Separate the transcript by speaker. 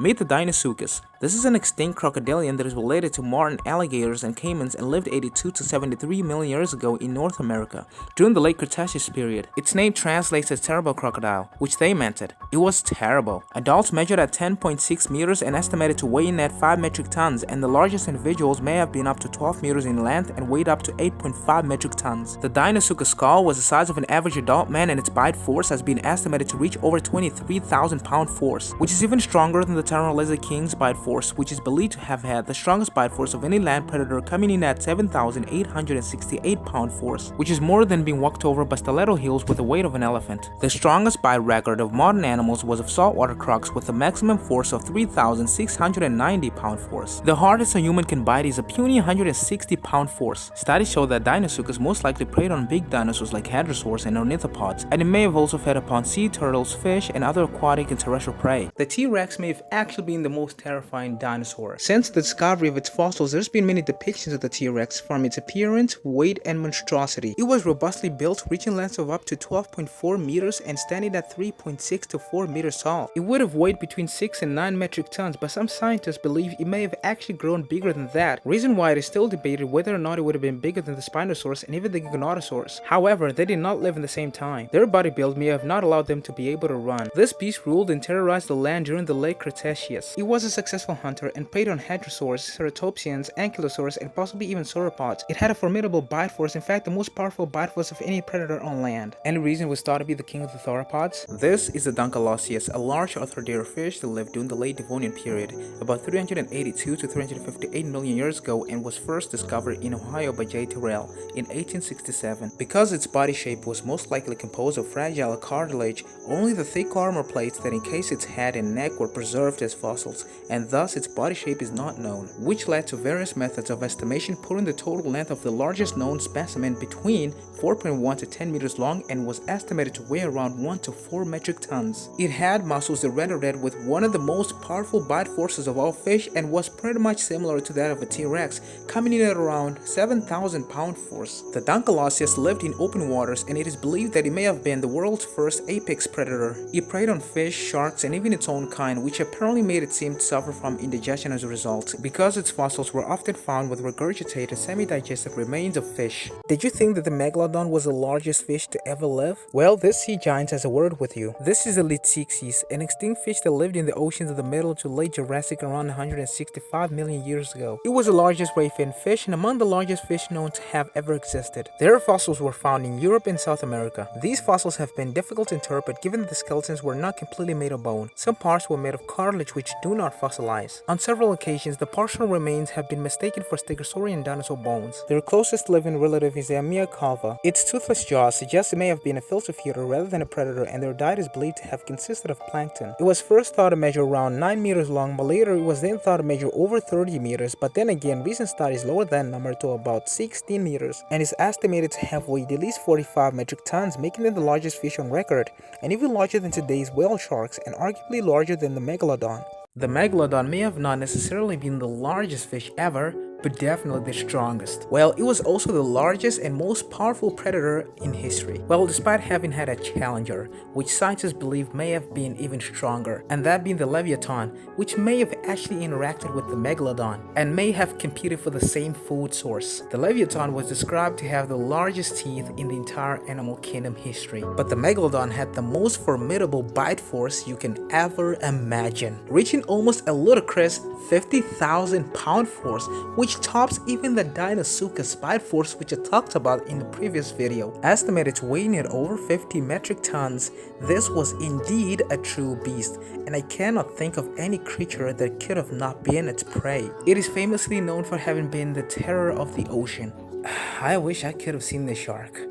Speaker 1: Meet the Deinosuchus. This is an extinct crocodilian that is related to modern alligators and caimans and lived 82 to 73 million years ago in North America, during the late Cretaceous period. Its name translates as terrible crocodile, which they meant it. It was terrible. Adults measured at 10.6 meters and estimated to weigh in at 5 metric tons, and the largest individuals may have been up to 12 meters in length and weighed up to 8.5 metric tons. The Deinosuchus skull was the size of an average adult man, and its bite force has been estimated to reach over 23,000 pound force, which is even stronger than the Tyrannosaurus King's bite force, which is believed to have had the strongest bite force of any land predator, coming in at 7,868 pound force, which is more than being walked over by stiletto heels with the weight of an elephant. The strongest bite record of modern animals was of saltwater crocs with a maximum force of 3,690 pound force. The hardest a human can bite is a puny 160 pound force. Studies show that Deinosuchus most likely preyed on big dinosaurs like hadrosaurs and ornithopods, and it may have also fed upon sea turtles, fish, and other aquatic and terrestrial prey. The T-Rex may have actually been the most terrifying dinosaur. Since the discovery of its fossils, there's been many depictions of the T-Rex, from its appearance, weight, and monstrosity. It was robustly built, reaching lengths of up to 12.4 meters and standing at 3.6 to 4 meters tall. It would have weighed between 6 and 9 metric tons, but some scientists believe it may have actually grown bigger than that, reason why it is still debated whether or not it would have been bigger than the Spinosaurus and even the Giganotosaurus. However, they did not live in the same time. Their body build may have not allowed them to be able to run. This beast ruled and terrorized the land during the late Cretaceous. It was a successful hunter and preyed on hadrosaurs, ceratopsians, ankylosaurs, and possibly even sauropods. It had a formidable bite force, in fact the most powerful bite force of any predator on land. Any reason it was thought to be the king of the theropods? This is the Dunkleosteus, a large arthrodere fish that lived during the late Devonian period, about 382 to 358 million years ago, and was first discovered in Ohio by J. Terrell in 1867. Because its body shape was most likely composed of fragile cartilage, only the thick armor plates that encased its head and neck were preserved as fossils, and thus its body shape is not known, which led to various methods of estimation, putting the total length of the largest known specimen between 4.1 to 10 meters long and was estimated to weigh around 1 to 4 metric tons. It had muscles that rendered it with one of the most powerful bite forces of all fish and was pretty much similar to that of a T-Rex, coming in at around 7,000 pound force. The Dunkleosteus lived in open waters, and it is believed that it may have been the world's first apex predator. It preyed on fish, sharks, and even its own kind, which apparently made it seem to suffer from indigestion as a result, because its fossils were often found with regurgitated semi-digested remains of fish. Did you think that the Megalodon was the largest fish to ever live? Well, this sea giant has a word with you. This is the Lithoxis, an extinct fish that lived in the oceans of the middle to late Jurassic around 165 million years ago. It was the largest ray-finned fish and among the largest fish known to have ever existed. Their fossils were found in Europe and South America. These fossils have been difficult to interpret given that the skeletons were not completely made of bone. Some parts were made of cartilage which do not fossilize. On several occasions, the partial remains have been mistaken for stegosaurian dinosaur bones. Their closest living relative is the Amia calva. Its toothless jaws suggest it may have been a filter feeder rather than a predator, and their diet is believed to have consisted of plankton. It was first thought to measure around 9 meters long, but later it was then thought to measure over 30 meters, but then again recent studies lowered that number to about 16 meters, and is estimated to have weighed at least 45 metric tons, making it the largest fish on record, and even larger than today's whale sharks, and arguably larger than the Megalodon. The Megalodon may have not necessarily been the largest fish ever, but definitely the strongest. Well, it was also the largest and most powerful predator in history. Well, despite having had a challenger, which scientists believe may have been even stronger, and that being the Leviathan, which may have actually interacted with the Megalodon, and may have competed for the same food source. The Leviathan was described to have the largest teeth in the entire animal kingdom history, but the Megalodon had the most formidable bite force you can ever imagine, reaching almost a ludicrous 50,000 pound force, which tops even the Deinosuchus bite force which I talked about in the previous video. Estimated to weighing at over 50 metric tons, this was indeed a true beast, and I cannot think of any creature that could have not been its prey. It is famously known for having been the terror of the ocean. I wish I could have seen the shark.